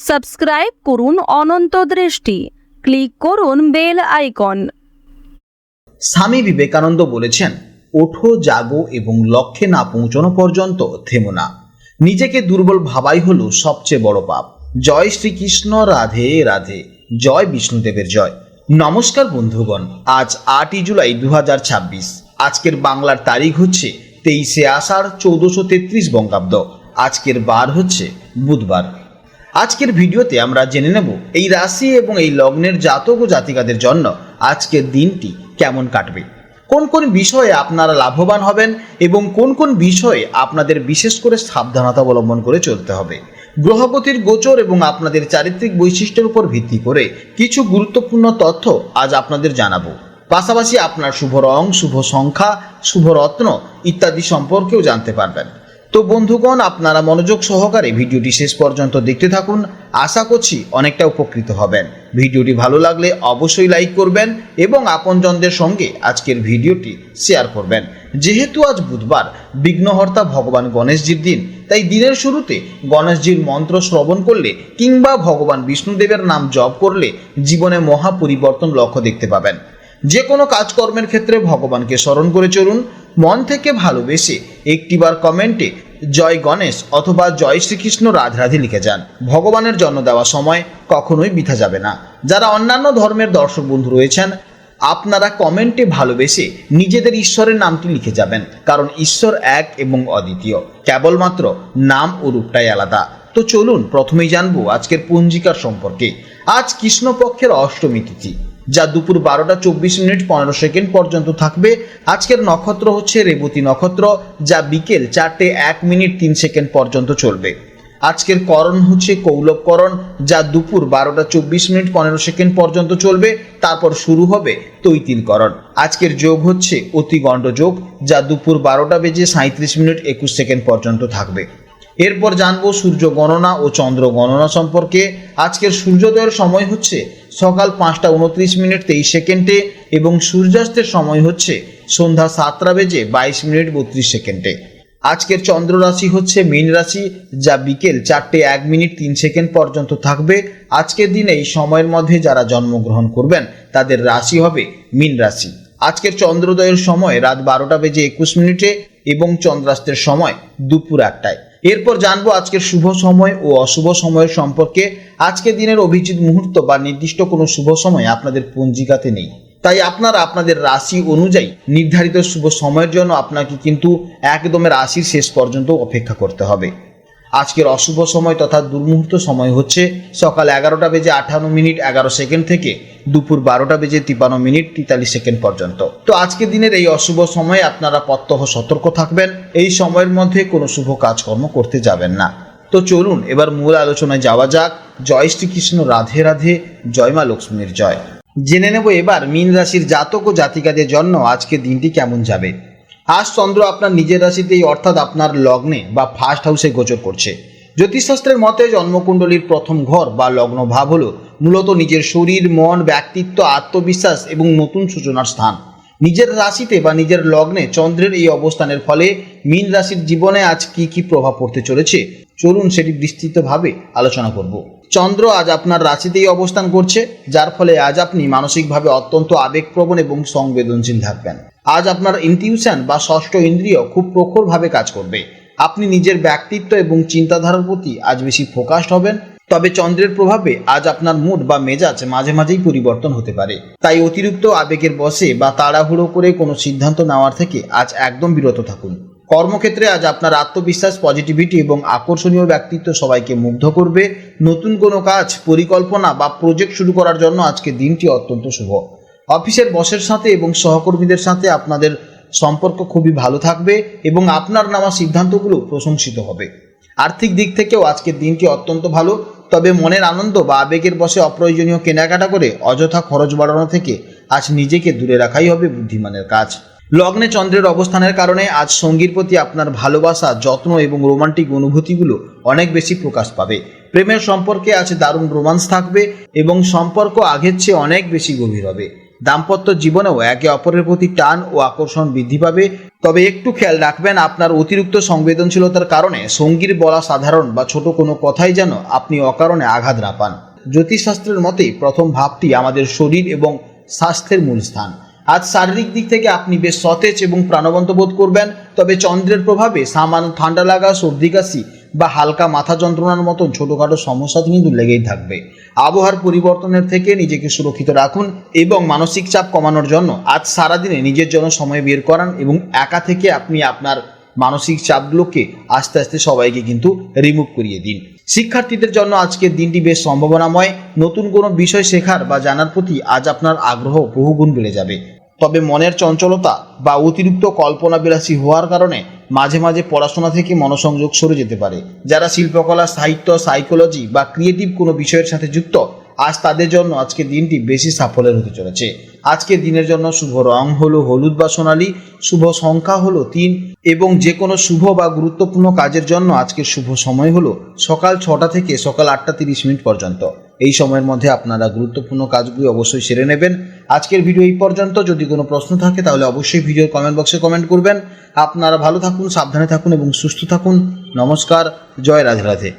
Subscribe করুন অনন্ত দৃষ্টি, click করুন বেল আইকন। স্বামী বিবেকানন্দ বলেছেন, ওঠো, জাগো এবং লক্ষ্যে না পৌঁছানো পর্যন্ত থেমো না। নিজেকে দুর্বল ভাবাই হলো সবচেয়ে বড় পাপ। জয় শ্রীকৃষ্ণ, রাধে রাধে, জয় বিষ্ণুদেবের জয়। নমস্কার বন্ধুগণ, আজ 8ই জুলাই 2026। আজকের বাংলার তারিখ হচ্ছে 23শে আষাঢ় 1433 বঙ্গাব্দ। আজকের বার হচ্ছে বুধবার। আজকের ভিডিওতে আমরা জেনে নেব এই রাশি এবং এই লগ্নের জাতক ও জাতিকাদের জন্য আজকের দিনটি কেমন কাটবে, কোন কোন বিষয়ে আপনারা লাভবান হবেন এবং কোন কোন বিষয়ে আপনাদের বিশেষ করে সাবধানতা অবলম্বন করে চলতে হবে। গ্রহগতির গোচর এবং আপনাদের চারিত্রিক বৈশিষ্ট্যের উপর ভিত্তি করে কিছু গুরুত্বপূর্ণ তথ্য আজ আপনাদের জানাবো। পাশাপাশি আপনার শুভ রং, শুভ সংখ্যা, শুভ রত্ন ইত্যাদি সম্পর্কেও জানতে পারবেন। তো বন্ধুগণ, আপনারা মনোযোগ সহকারে ভিডিওটি শেষ পর্যন্ত দেখতে থাকুন। আশা করছি অনেকটা উপকৃত হবেন। ভিডিওটি ভালো লাগলে অবশ্যই লাইক করবেন এবং আপনজনদের সঙ্গে আজকের ভিডিওটি শেয়ার করবেন। যেহেতু আজ বুধবার, বিঘ্নহর্তা ভগবান গণেশজির দিন, তাই দিনের শুরুতে গণেশজির মন্ত্র শ্রবণ করলে কিংবা ভগবান বিষ্ণুদেবের নাম জপ করলে জীবনে মহা পরিবর্তন লক্ষ্য দেখতে পাবেন। যে কোনো কাজকর্মের ক্ষেত্রে ভগবানকে স্মরণ করে চলুন। মন থেকে ভালোবেসে একটিবার কমেন্টে জয় গণেশ অথবা জয় শ্রীকৃষ্ণ রাধে রাধে লিখে যান। ভগবানের জন্য দেওয়া সময় কখনোই বৃথা যাবে না। যারা অন্যান্য ধর্মের দর্শক বন্ধু রয়েছেন, আপনারা কমেন্টে ভালোবেসে নিজেদের ঈশ্বরের নামটি লিখে যাবেন, কারণ ঈশ্বর এক এবং অদ্বিতীয়, কেবলমাত্র নাম ও রূপটাই আলাদা। তো চলুন প্রথমেই জানবো আজকের পঞ্জিকার সম্পর্কে। আজ কৃষ্ণপক্ষের অষ্টমী তিথি, যা দুপুর 12টা 24 মিনিট 15 সেকেন্ড পর্যন্ত থাকবে। আজকের নক্ষত্র হচ্ছে রেবতী নক্ষত্র, যা বিকেল 4টে 1 মিনিট 3 সেকেন্ড পর্যন্ত চলবে। আজকের করণ হচ্ছে কৌলবকরণ, যা দুপুর 12টা 24 মিনিট 15 সেকেন্ড পর্যন্ত চলবে। তারপর শুরু হবে তৈতিলকরণ। আজকের যোগ হচ্ছে অতিগণ্ড যোগ, যা দুপুর 12টা বেজে 37 মিনিট 21 সেকেন্ড পর্যন্ত থাকবে। এরপর জানবো সূর্য গণনা ও চন্দ্র গণনা সম্পর্কে। আজকের সূর্যোদয়ের সময় হচ্ছে সকাল 5টা 29 মিনিট 23 সেকেন্ডে এবং সূর্যাস্তের সময় হচ্ছে সন্ধ্যা 7টা বেজে 22 মিনিট 32 সেকেন্ডে। আজকের চন্দ্র রাশি হচ্ছে মীন রাশি, যা বিকেল 4টে 1 মিনিট 3 সেকেন্ড পর্যন্ত থাকবে। আজকের দিনে এই সময়ের মধ্যে যারা জন্মগ্রহণ করবেন তাদের রাশি হবে মীন রাশি। আজকের চন্দ্রোদয়ের সময় রাত 12টা বেজে 21 মিনিটে এবং চন্দ্রাস্তের সময় দুপুর 1টায়। এরপর জানবো আজকের শুভ সময় ও অশুভ সময়ের সম্পর্কে। আজকের দিনের অভিজিৎ মুহূর্ত বা নির্দিষ্ট কোনো শুভ সময় আপনাদের পঞ্জিকাতে নেই, তাই আপনারা আপনাদের রাশি অনুযায়ী নির্ধারিত শুভ সময়ের জন্য আপনাকে কিন্তু একদম রাশির শেষ পর্যন্ত অপেক্ষা করতে হবে। আজকের অশুভ সময় তথা দুর্মুহূর্ত সময় হচ্ছে সকাল 11টা বেজে 58 মিনিট 11 সেকেন্ড থেকে দুপুর 12টা বেজে 53 মিনিট 43 সেকেন্ড পর্যন্ত। তো আজকের দিনের এই অশুভ সময়ে আপনারা প্রত্যহ সতর্ক থাকবেন। এই সময়ের মধ্যে কোনো শুভ কাজকর্ম করতে যাবেন না। তো চলুন এবার মূল আলোচনায় যাওয়া যাক। জয় শ্রীকৃষ্ণ, রাধে রাধে, জয় মা লক্ষ্মীর জয়। জেনে নেব এবার মীন রাশির জাতক ও জাতিকাদের জন্য আজকের দিনটি কেমন যাবে। আজ চন্দ্র আপনার নিজের রাশিতেই অর্থাৎ আপনার লগ্নে বা ফার্স্ট হাউসে গোচর করছে। জ্যোতিষশাস্ত্রের মতে জন্মকুণ্ডলীর প্রথম ঘর বা লগ্ন ভাব হলো মূলত নিজের শরীর, মন, ব্যক্তিত্ব, আত্মবিশ্বাস এবং নতুন সূচনার স্থান। নিজের রাশিতে বা নিজের লগ্নে চন্দ্রের এই অবস্থানের ফলে মীন রাশির জীবনে আজ কি প্রভাব পড়তে চলেছে, চলুন সেটি বিস্তৃতভাবে আলোচনা করব। চন্দ্র আজ আপনার রাশিতেই অবস্থান করছে, যার ফলে আজ আপনি মানসিকভাবে অত্যন্ত আবেগপ্রবণ এবং সংবেদনশীল থাকবেন। আজ আপনার ইনটিউশন বা ষষ্ঠ ইন্দ্রিয় খুব প্রখরভাবে কাজ করবে। আপনি নিজের ব্যক্তিত্ব এবং চিন্তাধারার প্রতি আজ বেশি ফোকাসড হবেন। তবে চন্দ্রের প্রভাবে আজ আপনার মুড বা মেজাজ মাঝে মাঝেই পরিবর্তন হতে পারে, তাই অতিরিক্ত আবেগের বশে বা তাড়াহুড়ো করে কোনো সিদ্ধান্ত নেওয়ার থেকে আজ একদম বিরত থাকুন। কর্মক্ষেত্রে আজ আপনার আত্মবিশ্বাস, পজিটিভিটি এবং আকর্ষণীয় ব্যক্তিত্ব সবাইকে মুগ্ধ করবে। নতুন কোনো কাজ, পরিকল্পনা বা প্রজেক্ট শুরু করার জন্য আজকের দিনটি অত্যন্ত শুভ। অফিসের বসের সাথে এবং সহকর্মীদের সাথে আপনাদের সম্পর্ক খুবই ভালো থাকবে এবং আপনার নেওয়া সিদ্ধান্তগুলো প্রশংসিত হবে। আর্থিক দিক থেকেও আজকের দিনটি অত্যন্ত ভালো। তবে মনের আনন্দ বা আবেগের বশে অপ্রয়োজনীয় কেনাকাটা করে অযথা খরচ বাড়ানো থেকে আজ নিজেকে দূরে রাখাই হবে বুদ্ধিমানের কাজ। লগ্নে চন্দ্রের অবস্থানের কারণে আজ সঙ্গীর প্রতি আপনার ভালোবাসা, যত্ন এবং রোমান্টিক অনুভূতিগুলো অনেক বেশি প্রকাশ পাবে। প্রেমের সম্পর্কে আজ দারুণ রোমান্স থাকবে এবং সম্পর্ক আগের চেয়ে অনেক বেশি গভীর হবে। দাম্পত্য জীবনেও একে অপরের প্রতি টান ও আকর্ষণ বৃদ্ধি পাবে। তবে একটু খেয়াল রাখবেন, আপনার অতিরিক্ত সংবেদনশীলতার কারণে সঙ্গীর বলা সাধারণ বা ছোট কোনো কথাই যেন আপনি অকারণে আঘাত না পান। জ্যোতিষশাস্ত্রের মতে প্রথম ভাবটি আমাদের শরীর এবং স্বাস্থ্যের মূল স্থান। আজ শারীরিক দিক থেকে আপনি বেশ সতেজ এবং প্রাণবন্ত বোধ করবেন, তবে চন্দ্রের প্রভাবে সামান্য ঠান্ডা লাগা, সর্দি কাশি বা হালকা মাথা যন্ত্রণার মতন ছোটোখাটো সমস্যা কিন্তু লেগেই থাকবে। আবহাওয়ার পরিবর্তনের থেকে নিজেকে সুরক্ষিত রাখুন এবং মানসিক চাপ কমানোর জন্য আজ সারাদিনে নিজের জন্য সময় বের করান এবং একা থেকে আপনি আপনার মানসিক চাপগুলোকে আস্তে আস্তে সবাইকে কিন্তু রিমুভ করিয়ে দিন। শিক্ষার্থীদের জন্য আজকের দিনটি বেশ সম্ভাবনাময়। নতুন কোনো বিষয় শেখার বা জানার প্রতি আজ আপনার আগ্রহ বহুগুণ বেড়ে যাবে। তবে মনের চঞ্চলতা বা অতিরিক্ত কল্পনা বিলাসী হওয়ার কারণে মাঝে মাঝে পড়াশোনা থেকে মনোসংযোগ সরে যেতে পারে। যারা শিল্পকলা, সাহিত্য, সাইকোলজি বা ক্রিয়েটিভ কোনো বিষয়ের সাথে যুক্ত, আজ তাদের জন্য আজকের দিনটি বেশি সাফল্যের হতে চলেছে। আজকের দিনের জন্য শুভ রং হলো হলুদ বা সোনালী, শুভ সংখ্যা হলো 3 এবং যে কোনো শুভ বা গুরুত্বপূর্ণ কাজের জন্য আজকের শুভ সময় হলো সকাল 6টা থেকে সকাল 8:30 পর্যন্ত। এই সময়ের মধ্যে আপনারা গুরুত্বপূর্ণ কাজগুলি অবশ্যই সেরে নেবেন। আজকের ভিডিও এই পর্যন্ত। যদি কোনো প্রশ্ন থাকে তাহলে অবশ্যই ভিডিওর কমেন্ট বক্সে কমেন্ট করবেন। আপনারা ভালো থাকুন, সাবধানে থাকুন এবং সুস্থ থাকুন। নমস্কার, জয় রাধে রাধে।